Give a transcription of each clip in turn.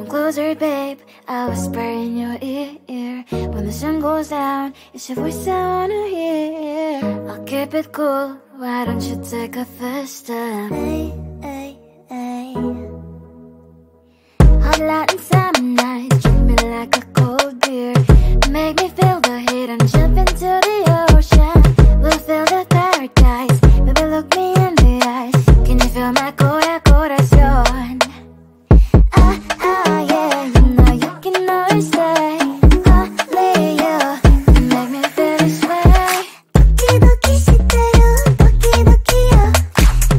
Come closer, babe, I'll whisper in your ear. When the sun goes down, it's your voice I wanna hear. I'll keep it cool, why don't you take a first step? Hey, hey, hey. Hot light and summer nights, treat me like a cold beer. Make me feel the heat and jump into the ocean. We'll feel the paradise, baby look me in the eyes. Can you feel my corazón? Yeah, you know you can always stay. Only you can make me feel this way. Doki doki shiteru, doki doki yo.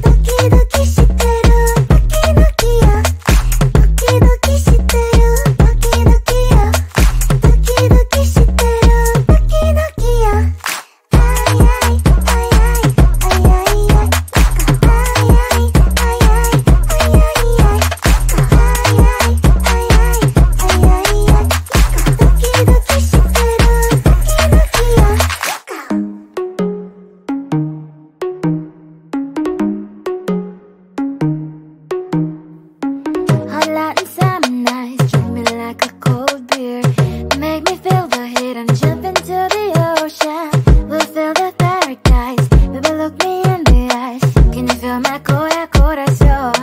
Doki doki shiteru, doki doki yo. Doki doki shiteru, doki doki yo. Doki doki shiteru, doki doki yo. Ay ay ay ay ay ay ay. Ay ay ay ay ay ay ay. Hot light and summer nights, treat me like a cold beer. Make me feel the heat and jump into the ocean. We'll feel the paradise, baby look me in the eyes. Can you feel my corazón?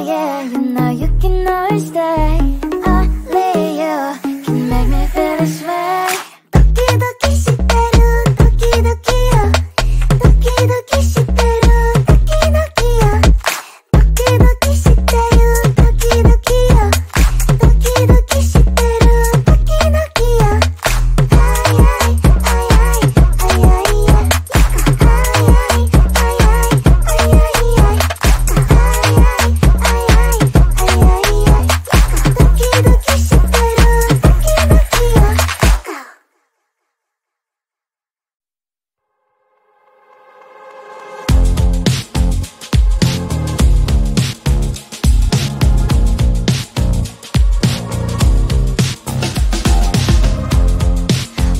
Yeah, you know you can always stay. Only you can make me feel this way. Doki doki shiteru, doki doki yo. Doki doki shiteru, doki doki yo. Doki doki shiteru, doki doki yo. Doki doki shiteru, doki doki yo. Ay ay ay ay ay ay ay. Ay ay ay ay ay ay ay.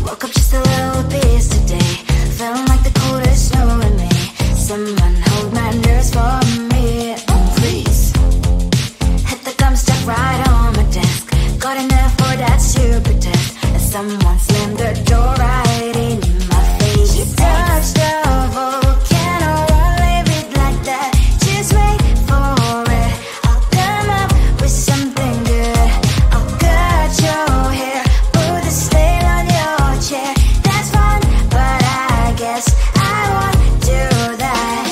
Woke up just a little pissed today. Feeling like the coldest snow in me. Someone hold my nerves for me, oh please. Hit the gum stuck right on my desk. Got enough for that super test. And someone slammed the door right in my face. You touched the volcano, won't leave it like that. Just wait for it. I'll come up with something good. I'll cut your hair, put the stain on your chair. That's fun, but I guess I won't do that.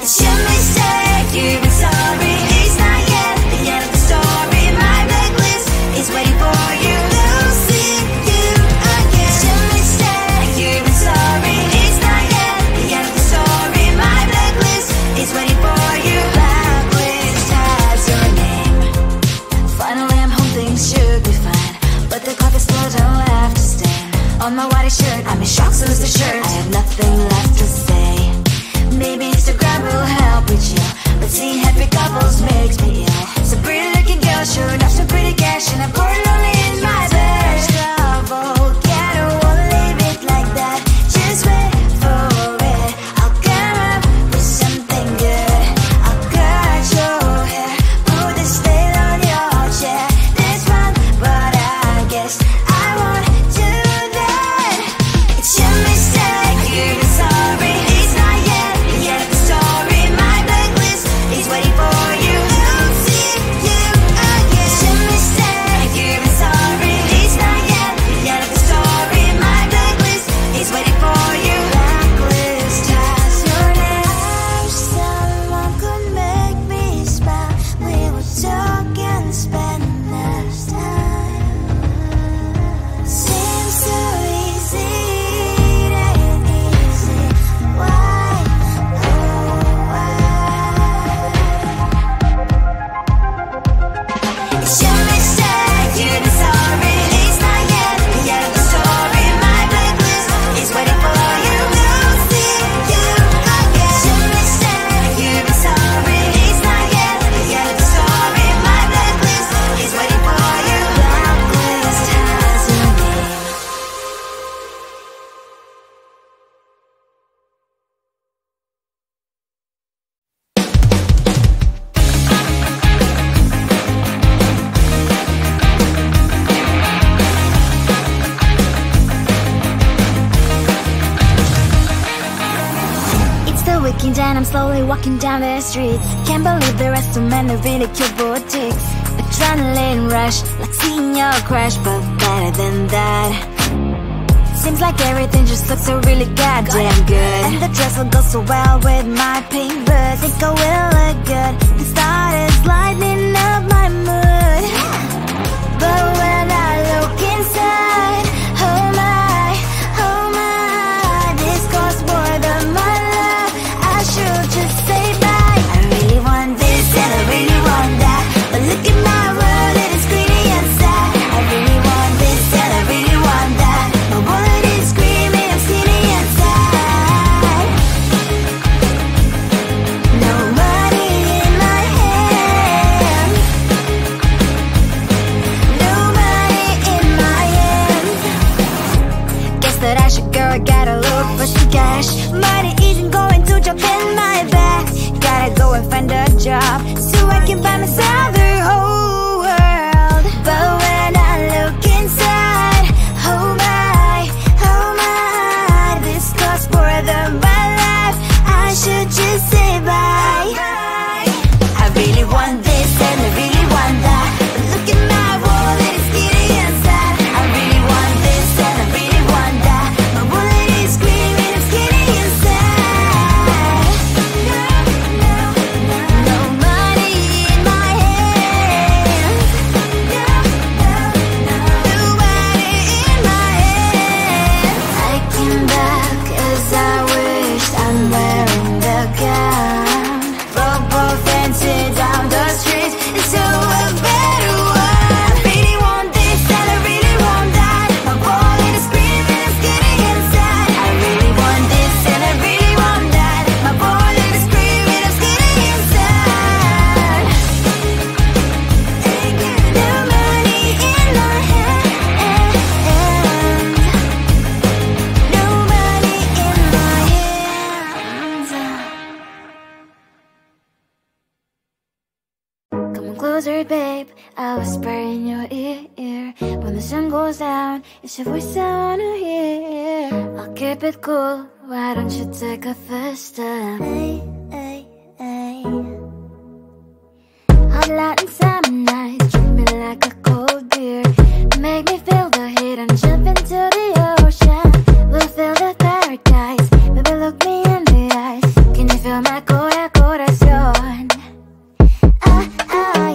It's your mistake, you've been sorry. It's not yet the end of the story. My blacklist is waiting for you. We'll see you again. It's your mistake, you've been sorry. It's not yet the end of the story. My blacklist is waiting for you. Blacklist has your name. Finally I'm home, things should be fine, but the clock is still don't left to stand. On my white shirt, I'm in shock, so is the shirt. I have nothing left to say. Maybe Instagram will help with you, but seeing happy couples makes me ill. So pretty looking girl, sure enough, some pretty cash, and I'm pouring only in my bed. Volcano, won't leave it like that. Just wait for it. I'll come up with something good. I'll cut your hair, put the stain on your chair. That's fun, but I guess I won't do that. It's your mistake, you've been sorry. It's not yet the end of the story. My blacklist is waiting for you. We'll see you again. It's your mistake, you've been sorry. It's not yet the end of the story. My blacklist is waiting for you. Blacklist has your name. I wish someone could make me smile. We would talk and spend less time. Seems so easy, it ain't easy. Why, oh why? It's your mistake, you've been sorry. It's not yet the end of the story. My blacklist is waiting for you. We'll see you again. It's your mistake, you've been sorry. It's not yet the end of the story. My blacklist is waiting for you. Blacklist has your name. then I'm slowly walking down the streets. Can't believe there are so many really cute boutiques. Adrenaline rush, like seeing your crush, but better than that. Seems like everything just looks so really goddamn good. And the dress will go so well with my pink boots. Think I will look good. The start is lighting up my mood. But when I look inside, oh my, this costs more than my love. I should just say bye. I really want this and I really want that, but look at my world, it is greedy and sad. I really want this and I really want that. My wallet is screaming, I'm skinny and sad. No money in my hand. No money in my hand. Guess that I should go, gotta look for some cash. Money isn't going to jump in my back. Gotta go and find a job so I can buy myself the whole world. But when I look inside, oh my, this costs more than my life. I should just say bye. I really want this and I really want that, but look at my wallet, it's skinny and sad. I really want this and I really want that. My wallet is screaming, I'm skinny and sad. No money in my hand. No money in my hand. I came back as I wished. I'm wearing the gown. Bobo fancy down the street into a better one. I really want this and I really want that. My wallet is screaming, I'm skinny inside. I really want this and I really want that. My wallet is screaming, I'm skinny inside. No money in my hand. No money in my hands. Come on closer, babe, I'll whisper in your ear. When the sun goes down, it's your voice I wanna hear. I'll keep it cool, why don't you take a first step? Hey. Hot Latin summer nights, treat me like a cold beer. Make me feel the heat and jump into the ocean. We'll feel the paradise, baby look me in the eyes. Can you feel my corazón?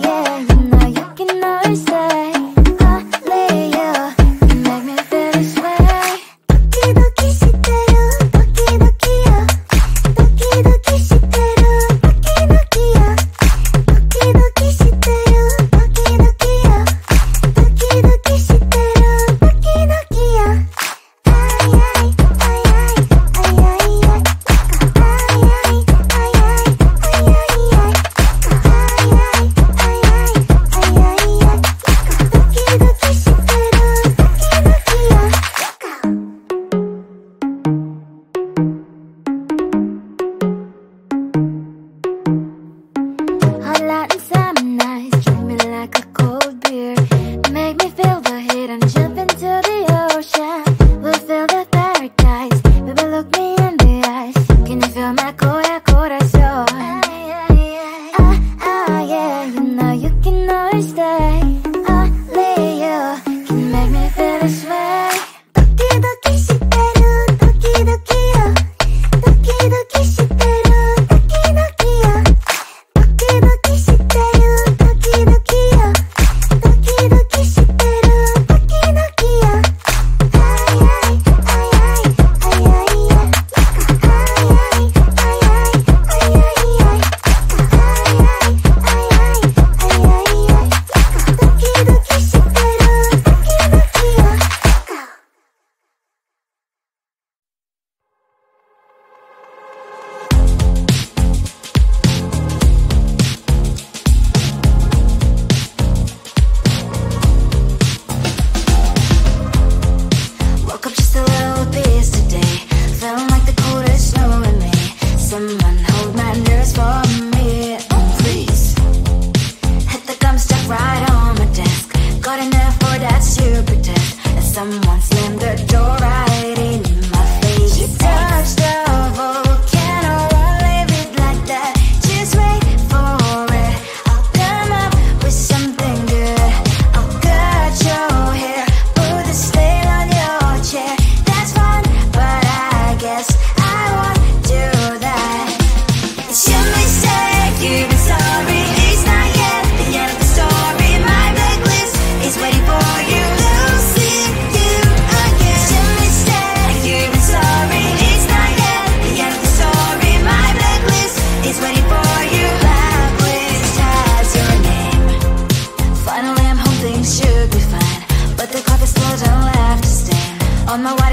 Yeah, you know you can always say only you can make me feel this way. Doki shiteru, doki yo. Doki shiteru, doki yo. Doki shiteru, doki yo. Doki shiteru, doki yo. Ay, ay, ay, ay, ay, ay, ay. Ay, ay, ay, ay, ay, ay, ay. Hot Latin summer nights, treat me like a cold beer. Make me feel the heat and jump into the ocean. We'll feel the paradise, baby look me in the eyes. Can you feel my corazón? Yeah, you know you can always stay. Only you can make me feel this way. Doki shiteru, doki yo. Doki shiteru, doki yo. Doki shiteru, doki yo. Doki shiteru, doki yo. Ay, ay, ay, ay, ay, ay, ay. Ay, ay, ay, ay, ay, ay.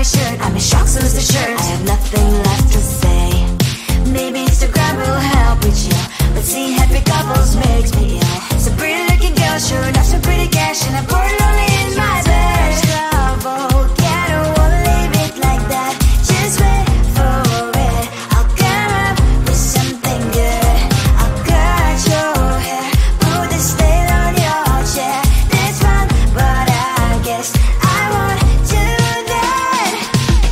shirt. I'm in shock, so lose the shirt. I have nothing left to say. Maybe Instagram will help with you, but seeing happy couples makes me ill. Some pretty looking girl showing off some pretty cash, and I'm pouring lonely in my bed. Trouble, yeah, I don't wanna leave it like that. Just wait for it. I'll come up with something good. I'll cut your hair, put the stain on your chair. That's fun, but I guess I won't do that.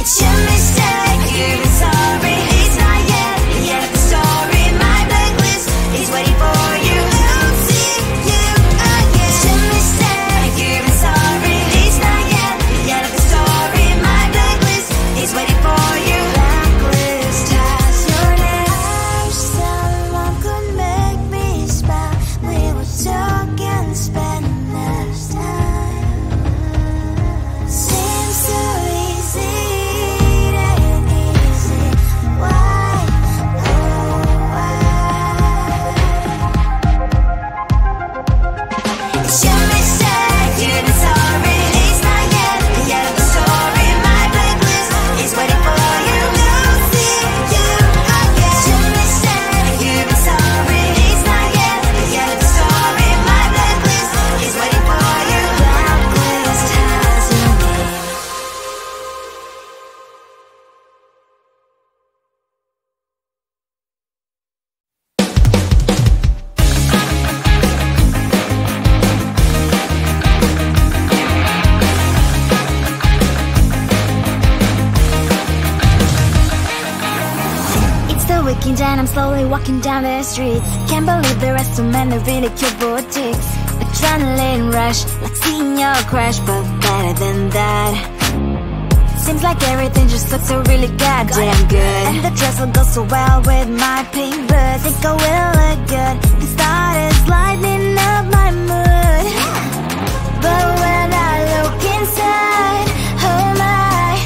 It's your mistake, you're sorry. It's not yet the end of the story. My blacklist is waiting for you. I'll see you again. It's your mistake, you're sorry. It's not yet the end of the story. My blacklist is waiting for you. Blacklist has your name. I wish someone could make me smile. We would talk and spend less time. Seems so easy, it ain't easy. Why, oh why? It's your mistake, you're sorry. It's not yet the end of the story. My blacklist is waiting for you. I'll see you again. It's your mistake, you're sorry. It's not yet the end of the story. My blacklist is waiting for you. Blacklist has your name. It's the weekend and I'm slowly walking down the streets. Can't believe there are so many really cute boutiques. Adrenaline rush, like seeing your crush, but better than that. Seems like everything just looks so really goddamn good. And the dress will go so well with my pink boots. Think I will look good. The start is lighting up my mood. But when I look inside, oh my,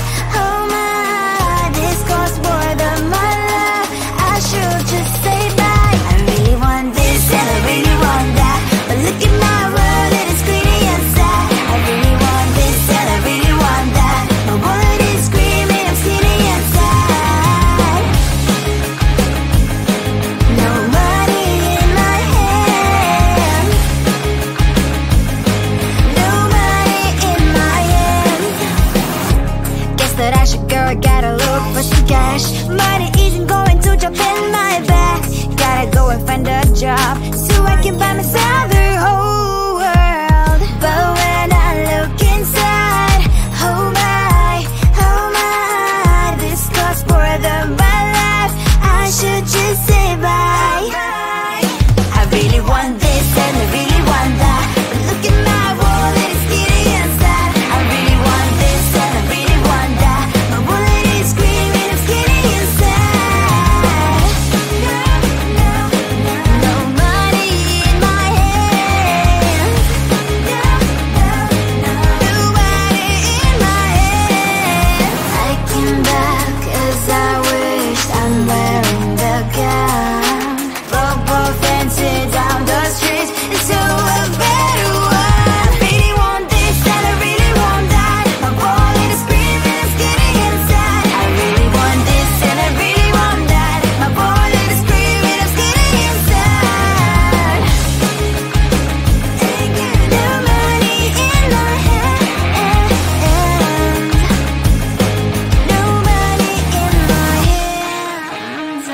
this costs more than my love. I should just say bye. I really want this and I really want that, but look at my world, it is greedy and sad. I really want this and I really want that. My wallet is screaming, I'm skinny and sad. No money in my hand. No money in my hand. Guess that I should go, gotta look for some cash. Money isn't going to jump in my back. Gotta go and find a job so I can buy myself the whole world. But when I look inside, oh my, this costs more than my life. I should just say bye. I really want this and I really want that, but look at my wallet, it's skinny and sad. I really want this and I really want that. My wallet is screaming, I'm skinny and sad. No money in my hand. No money in my hand. I came back 'cause I wished I'm wearing the gown. Bobo fancy down the streets into a better one. Really want this and I really want that. My wallet is screaming, I'm skinny and sad. I really want this and I really want that. My wallet is screaming, I'm skinny and sad. No money in my hand. No money in my hands.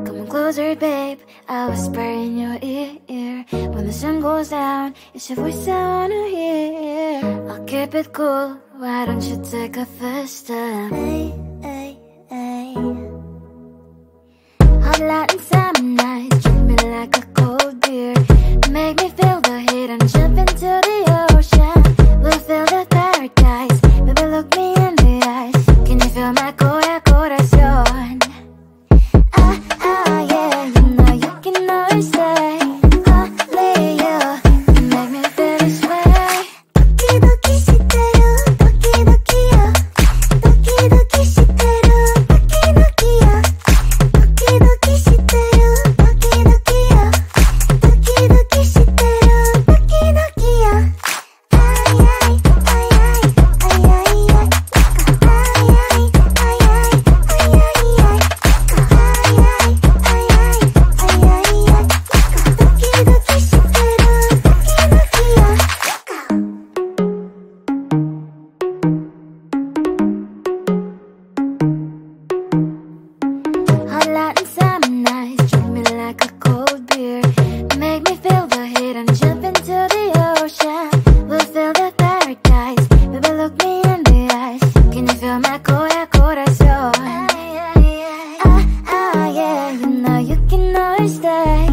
Come on closer, babe, I'll whisper in your ear. When the sun goes down, it's your voice I wanna hear. I'll keep it cool, why don't you take a first step? Hot light and summer night, treat me like a cold beer. Make me feel the heat and jump into the ocean. We'll feel the paradise, baby look me in the eyes. Can you feel my corazón? Yeah, you know you can always say only you make me feel this way. Doki shiteru, doki doki yo. Doki shiteru, doki doki yo. Doki shiteru, doki doki yo. nice day.